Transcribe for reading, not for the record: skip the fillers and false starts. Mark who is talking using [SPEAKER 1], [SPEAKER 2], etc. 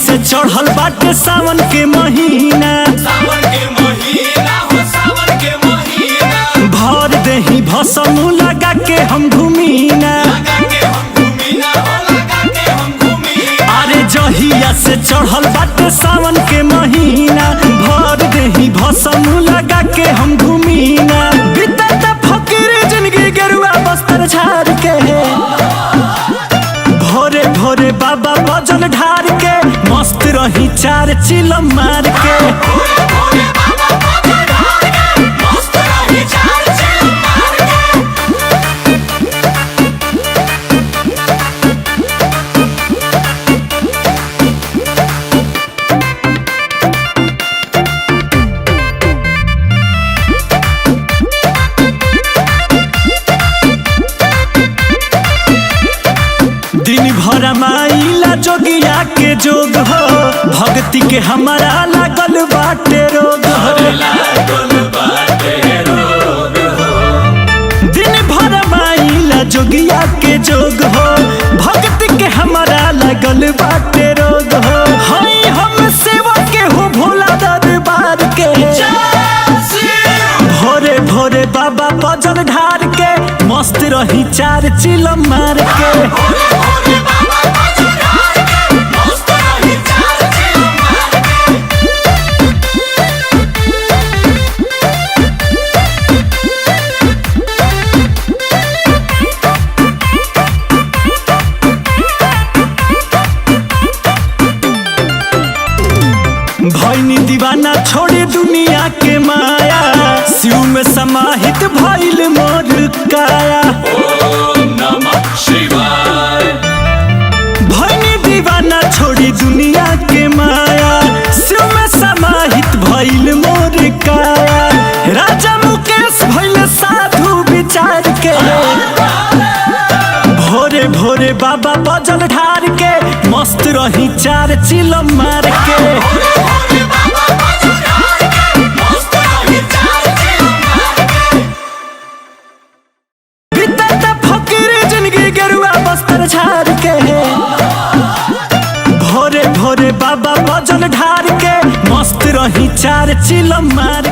[SPEAKER 1] से चढ़ल बाटे सावन के महीना, भर देही भसम लगा के हम घूमीना। अरे जहिया से चढ़ल बाटे सावन के महीना, भर देही भसम लगा के हम घूमीना। बीतत फकीर जिंदगी गेरुआ बस्तर झाड़ के, भोरे भोरे बाबा बजल ढार के, मस्त रही चार चिलम मार के। दिन भर माइला जोगिया के जोग हो, भक्ति के हमारा लागल बाटे रोग हो। दिन भर माइला जोगिया के जोग हो, भक्ति के हमारा लागल बाटे रोग हो। हई हम सेवा के हो भोला दरबार के, भोरे भोरे बाबा बजल ढार के, मस्त रही चार चिलम मार के। भइनी दीवाना छोड़ी दुनिया के माया, शिव में समाहित भइल मोर काया।
[SPEAKER 2] ओम नमः शिवाय।
[SPEAKER 1] भइनी दीवाना छोड़ी दुनिया के माया, शिव में समाहित भइल मोर काया। राजा मुकेश भइल साधु विचार के, भोरे भोरे बाबा बजल ढार के, मस्त रही चार चिलम मार के। बीतत फकीर जिंदगी गेरुआ बस्तर झाड़ के, भोरे भोरे बाबा बजल ढार के, मस्त रही चार चिलम मार